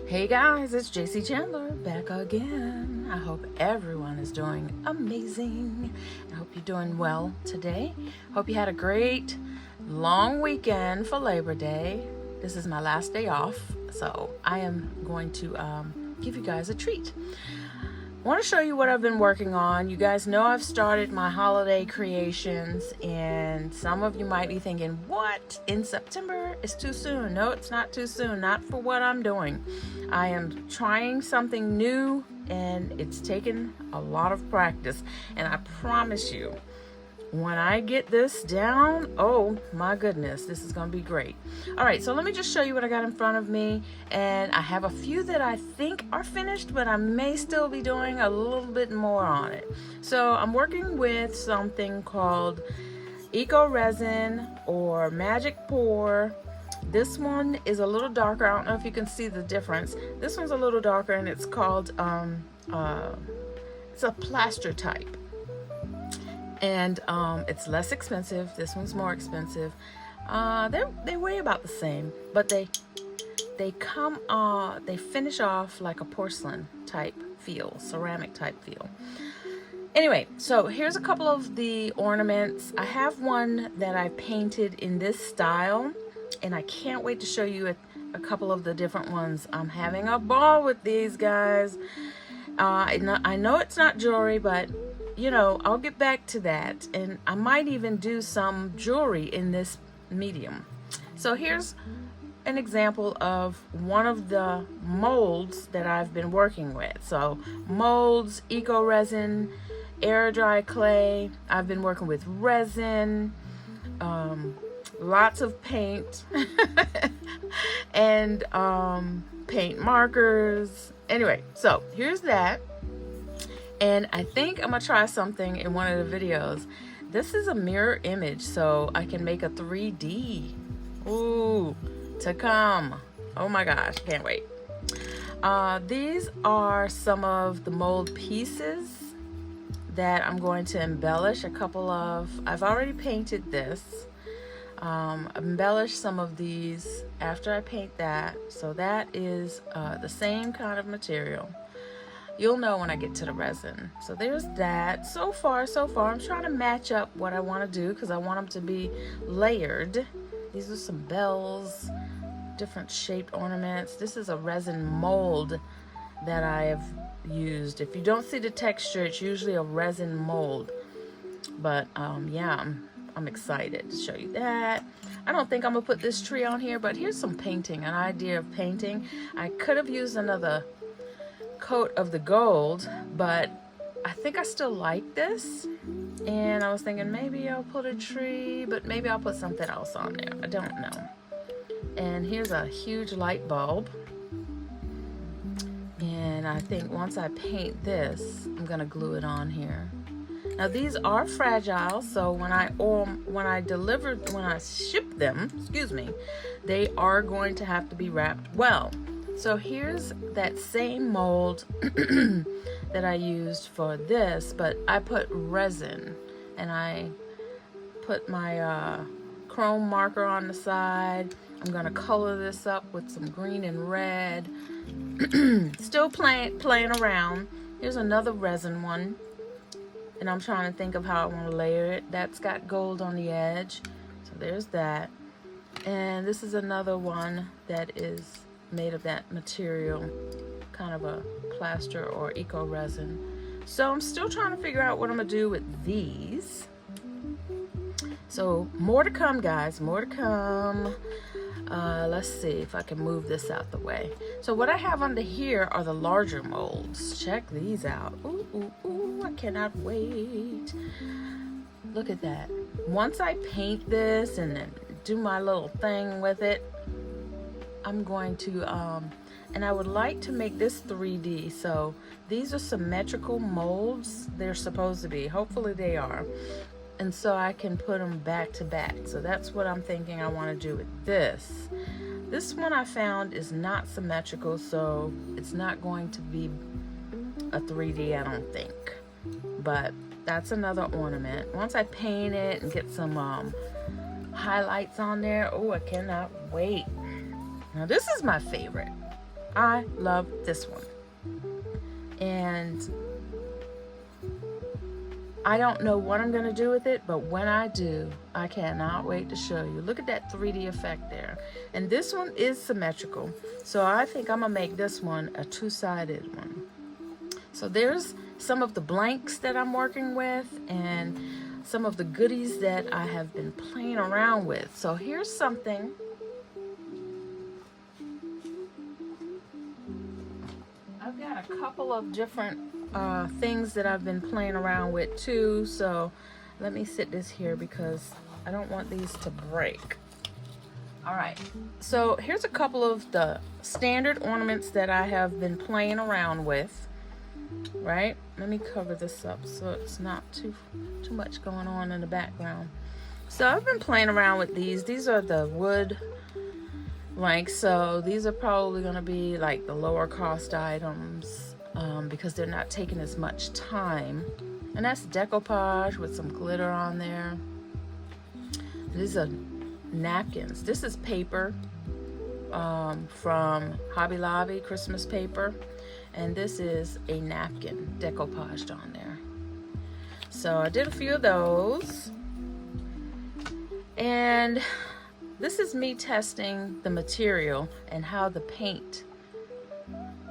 Hey guys, it's JC Chandler back again. I hope everyone is doing amazing. I hope you're doing well today. Hope you had a great long weekend for Labor Day. This is my last day off, so I am going to give you guys a treat. I want to show you what I've been working on. You guys know I've started my holiday creations, and some of you might be thinking, what? In September? It's too soon. No, it's not too soon. Not for what I'm doing. I am trying something new, and it's taken a lot of practice. And I promise you, when I get this down, oh my goodness, this is going to be great. All right, so let me just show you what I got in front of me. And I have a few that I think are finished, but I may still be doing a little bit more on it. So I'm working with something called Eco Resin or Magic Pour. This one is a little darker. I don't know if you can see the difference. This one's a little darker, and it's called, it's a plaster type. And it's less expensive. This one's more expensive. They weigh about the same, but they finish off like a porcelain type feel, ceramic type feel. Anyway, so here's a couple of the ornaments. I have one that I painted in this style, and I can't wait to show you a couple of the different ones. I'm having a ball with these guys. I know it's not jewelry, but you know, I'll get back to that, and I might even do some jewelry in this medium. So here's an example of one of the molds that I've been working with. So molds, eco resin, air dry clay. I've been working with resin, lots of paint, and paint markers. Anyway, so here's that. And I think I'm gonna try something in one of the videos. This is a mirror image, so I can make a 3D. Ooh, to come. Oh my gosh, can't wait. These are some of the mold pieces that I'm going to embellish a couple of. I've already painted this. Embellish some of these after I paint that. So that is the same kind of material. You'll know when I get to the resin. So there's that. So far, I'm trying to match up what I want to do because I want them to be layered. These are some bells, different shaped ornaments. This is a resin mold that I have used. If you don't see the texture, it's usually a resin mold. But yeah, I'm excited to show you that. I don't think I'm gonna put this tree on here, but here's some painting, an idea of painting. I could have used another coat of the gold, but I think I still like this, and I was thinking maybe I'll put a tree, but maybe I'll put something else on there. I don't know. And here's a huge light bulb, and I think once I paint this, I'm gonna glue it on here. Now these are fragile, so when I ship them, excuse me, they are going to have to be wrapped well. So here's that same mold that I used for this, but I put resin, and I put my chrome marker on the side. I'm gonna color this up with some green and red. Still playing around. Here's another resin one, and I'm trying to think of how I want to layer it. That's got gold on the edge, so there's that. And this is another one that is made of that material, kind of a plaster or eco resin. So I'm still trying to figure out what I'm gonna do with these. So more to come, guys, more to come. Let's see if I can move this out the way. So what I have under here are the larger molds. Check these out. Ooh, ooh, ooh, I cannot wait. Look at that. Once I paint this and then do my little thing with it, I'm going to, and I would like to make this 3D. So these are symmetrical molds. They're supposed to be. Hopefully they are. And so I can put them back to back. So that's what I'm thinking I want to do with this. This one I found is not symmetrical, so it's not going to be a 3D, I don't think. But that's another ornament. Once I paint it and get some highlights on there, oh, I cannot wait. Now this is my favorite. I love this one. And I don't know what I'm gonna do with it, but when I do, I cannot wait to show you. Look at that 3D effect there. And this one is symmetrical. So I think I'm gonna make this one a two-sided one. So there's some of the blanks that I'm working with and some of the goodies that I have been playing around with. So here's something. I've got a couple of different things that I've been playing around with too. So let me sit this here because I don't want these to break. All right, so here's a couple of the standard ornaments that I have been playing around with. Right, let me cover this up so it's not too much going on in the background. So I've been playing around with these. These are the wood blanks, so these are probably going to be like the lower cost items because they're not taking as much time. And that's decoupage with some glitter on there. These are napkins. This is paper from Hobby Lobby, Christmas paper. And this is a napkin decoupaged on there. So I did a few of those. And this is me testing the material and how the paint.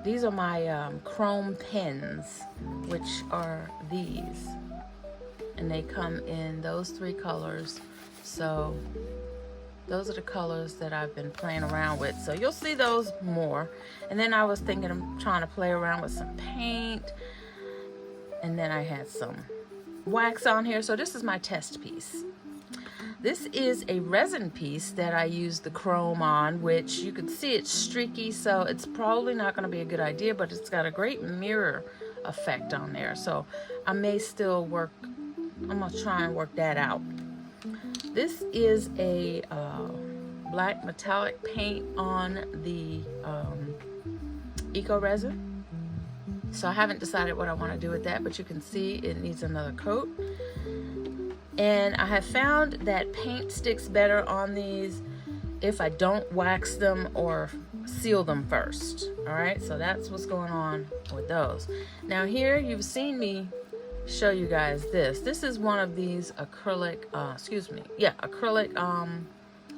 These are my chrome pens, which are these. And they come in those 3 colors. So those are the colors that I've been playing around with. So you'll see those more. And then I was thinking of trying to play around with some paint. And then I had some wax on here. So this is my test piece. This is a resin piece that I used the chrome on, which you can see it's streaky. So it's probably not going to be a good idea, but it's got a great mirror effect on there. So I may still work, I'm going to try and work that out. This is a black metallic paint on the Eco Resin. So I haven't decided what I want to do with that, but you can see it needs another coat. And I have found that paint sticks better on these if I don't wax them or seal them first. All right, so that's what's going on with those. Now here you've seen me show you guys this. This is one of these acrylic, acrylic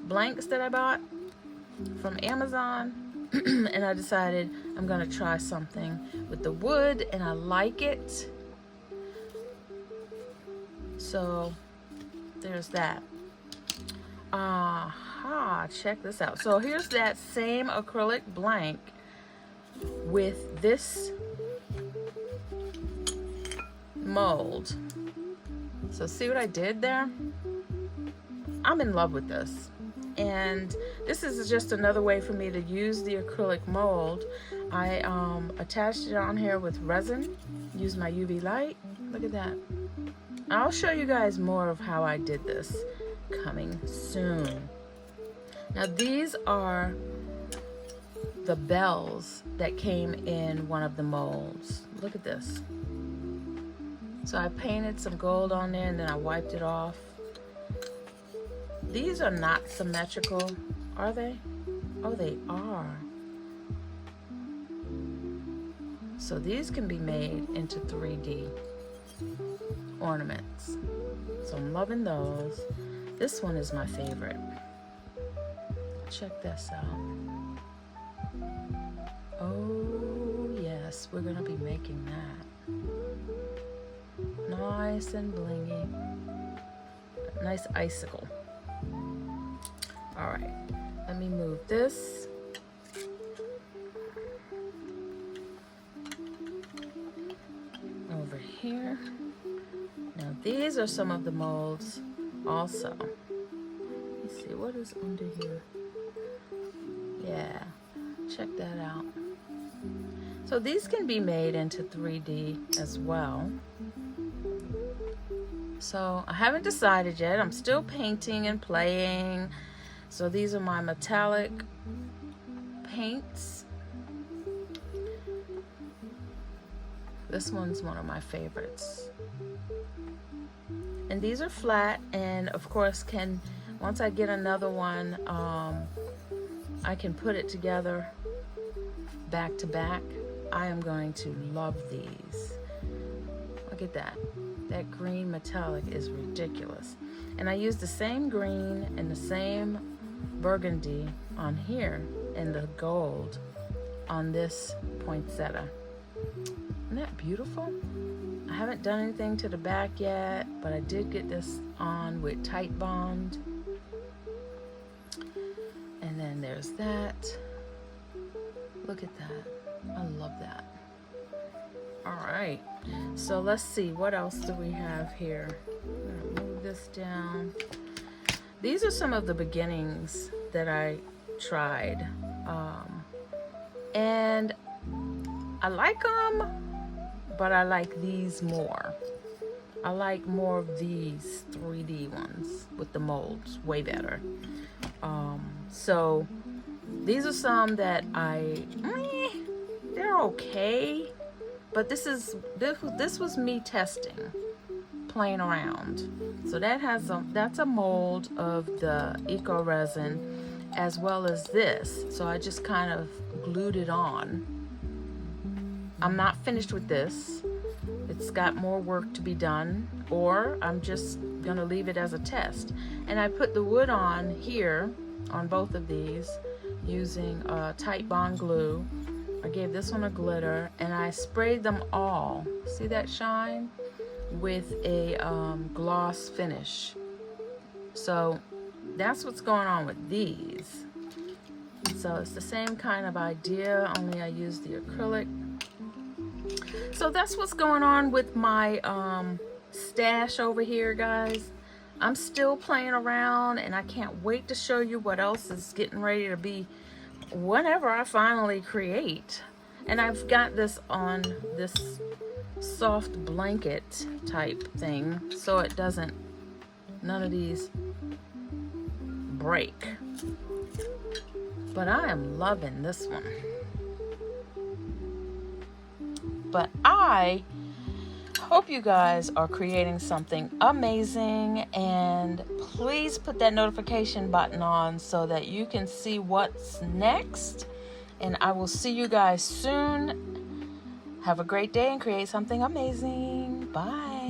blanks that I bought from Amazon. And I decided I'm gonna try something with the wood, and I like it. So there's that. Check this out. So here's that same acrylic blank with this mold. So see what I did there? I'm in love with this. And this is just another way for me to use the acrylic mold. I attached it on here with resin, use my UV light. Look at that. I'll show you guys more of how I did this coming soon. Now these are the bells that came in one of the molds. Look at this. So I painted some gold on there and then I wiped it off. These are not symmetrical, are they? Oh, they are. So these can be made into 3D ornaments. So I'm loving those. This one is my favorite. Check this out. Oh yes, we're gonna be making that. Nice and blingy. Nice icicle. All right, let me move this. Over here. Now these are some of the molds also. Let's see, what is under here? Yeah, check that out. So these can be made into 3D as well. So I haven't decided yet. I'm still painting and playing. So these are my metallic paints. This one's one of my favorites. And these are flat, and of course once I get another one, I can put it together back to back, I am going to love these. Look at that. That green metallic is ridiculous. And I used the same green and the same burgundy on here and the gold on this poinsettia. Isn't that beautiful? I haven't done anything to the back yet, but I did get this on with Tight Bond. And then there's that. Look at that. I love that. All right, so let's see, what else do we have here? I'm gonna move this down. These are some of the beginnings that I tried. And I like them, but I like these more. I like more of these 3D ones with the molds, way better. So these are some that they're okay, but this was me testing, playing around. So that's a mold of the Eco Resin, as well as this. So I just kind of glued it on. I'm not finished with this. It's got more work to be done, or I'm just gonna leave it as a test. And I put the wood on here, on both of these, using Tight Bond glue. I gave this one a glitter, and I sprayed them all, see that shine, with a gloss finish. So that's what's going on with these. So it's the same kind of idea, only I used the acrylic. So that's what's going on with my stash over here, guys. I'm still playing around, and I can't wait to show you what else is getting ready to be whenever I finally create. And I've got this on this soft blanket type thing, so it doesn't, none of these break. But I am loving this one. But I hope you guys are creating something amazing, and please put that notification button on so that you can see what's next. And I will see you guys soon. Have a great day and create something amazing. Bye.